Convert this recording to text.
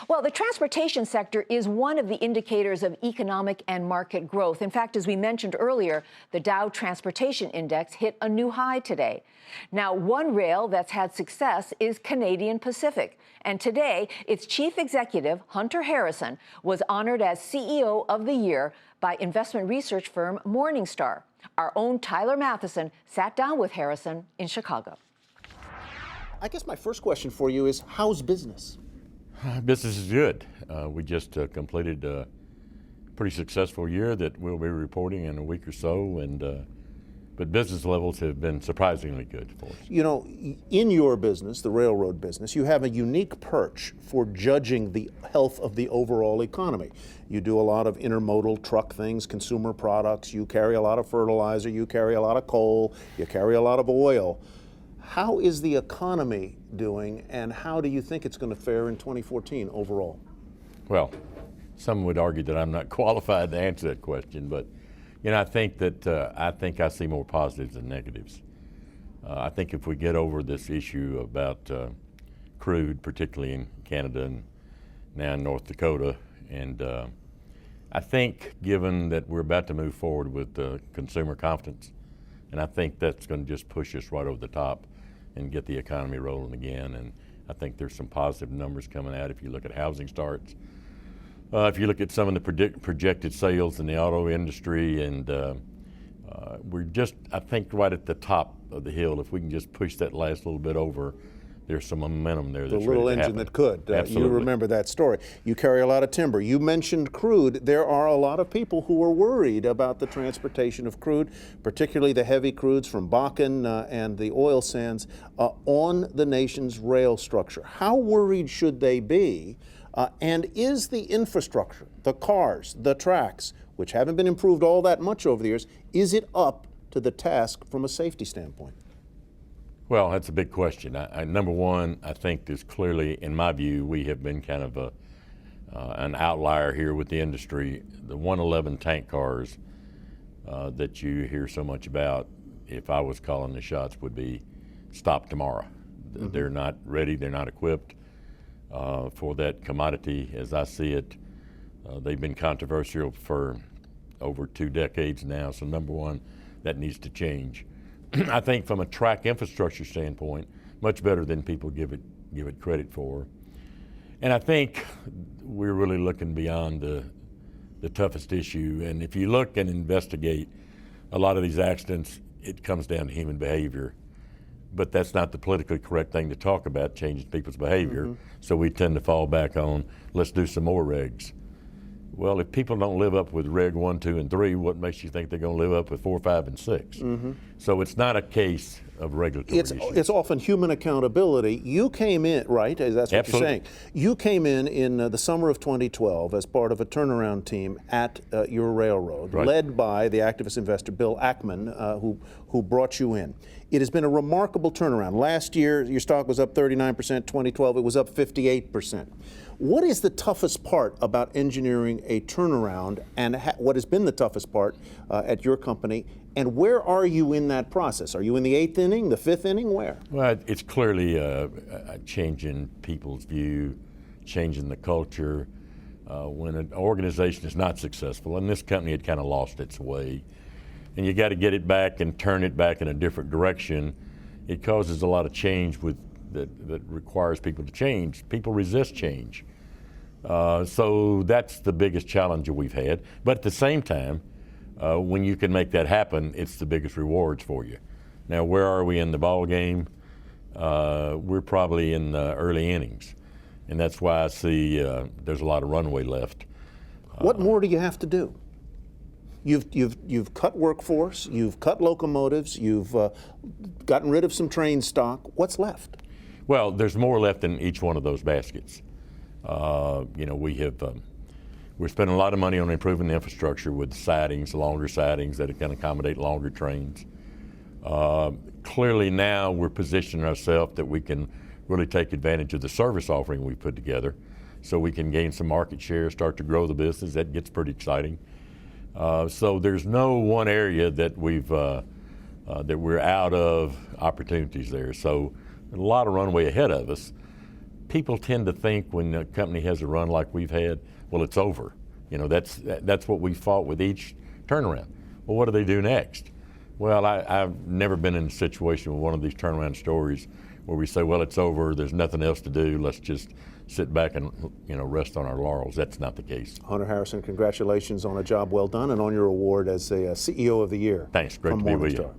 Well, the transportation sector is one of the indicators of economic and market growth. In fact, as we mentioned earlier, the Dow Transportation Index hit a new high today. Now, one rail that's had success is Canadian Pacific. And today, its chief executive, Hunter Harrison, was honored as CEO of the Year by investment research firm Morningstar. Our own Tyler Matheson sat down with Harrison in Chicago. I guess my first question for you is, how's business? Business is good. We just completed a pretty successful year that we'll be reporting in a week or so, but business levels have been surprisingly good for us. You know, in your business, the railroad business, you have a unique perch for judging the health of the overall economy. You do a lot of intermodal truck things, consumer products, you carry a lot of fertilizer, you carry a lot of coal, you carry a lot of oil. How is the economy doing, and how do you think it's going to fare in 2014 overall? Well, some would argue that I'm not qualified to answer that question, but you know, I think I see more positives than negatives. I think if we get over this issue about crude, particularly in Canada and now in North Dakota, and I think given that we're about to move forward with consumer confidence, and I think that's going to just push us right over the top and get the economy rolling again. And I think there's some positive numbers coming out if you look at housing starts. If you look at some of the projected sales in the auto industry, and we're just, I think, right at the top of the hill. If we can just push that last little bit over, there's some momentum there. The little engine that could. Absolutely. You remember that story. You carry a lot of timber. You mentioned crude. There are a lot of people who are worried about the transportation of crude, particularly the heavy crudes from Bakken and the oil sands on the nation's rail structure. How worried should they be? And is the infrastructure, the cars, the tracks, which haven't been improved all that much over the years, is it up to the task from a safety standpoint? Well, that's a big question. Number one, I think there's clearly, in my view, we have been kind of an outlier here with the industry. The 111 tank cars that you hear so much about, if I was calling the shots, would be stop tomorrow. Mm-hmm. They're not ready, they're not equipped for that commodity as I see it. They've been controversial for over 2 decades now, so number one, that needs to change. I think from a track infrastructure standpoint, much better than people give it credit for. And I think we're really looking beyond the toughest issue. And if you look and investigate a lot of these accidents, it comes down to human behavior. But that's not the politically correct thing to talk about, changing people's behavior. Mm-hmm. So we tend to fall back on, let's do some more regs. Well, if people don't live up with Reg 1, 2, and 3, what makes you think they're going to live up with 4, 5, and 6? Mm-hmm. So it's not a case of regulatory issues. It's often human accountability. You came in, right? That's what Absolutely. You're saying. You came in the summer of 2012 as part of a turnaround team at your railroad, right, led by the activist investor Bill Ackman, who brought you in. It has been a remarkable turnaround. Last year, your stock was up 39%. 2012, it was up 58%. What is the toughest part about engineering a turnaround, and what has been the toughest part at your company, and where are you in that process? Are you in the 8th inning, the 5th inning, where? Well, it's clearly a change in people's view, changing the culture. When an organization is not successful, and this company had kind of lost its way, and you got to get it back and turn it back in a different direction, it causes a lot of change that requires people to change. People resist change. So that's the biggest challenge that we've had. But at the same time, when you can make that happen, it's the biggest rewards for you. Now, where are we in the ball game? We're probably in the early innings. And that's why I see there's a lot of runway left. What more do you have to do? You've cut workforce, you've cut locomotives, you've gotten rid of some train stock. What's left? Well, there's more left in each one of those baskets. You know, we're spending a lot of money on improving the infrastructure with sidings, longer sidings that can accommodate longer trains. Clearly now we're positioning ourselves that we can really take advantage of the service offering we've put together, so we can gain some market share, start to grow the business. That gets pretty exciting. So there's no one area that we're out of opportunities there. So a lot of runway ahead of us. people tend to think when a company has a run like we've had, well, it's over. You know, that's what we fought with each turnaround. Well, what do they do next? Well, I've never been in a situation with one of these turnaround stories where we say, well, it's over, there's nothing else to do, let's just sit back and, you know, rest on our laurels. That's not the case. Hunter Harrison, congratulations on a job well done and on your award as a CEO of the Year. Thanks, great to be with you.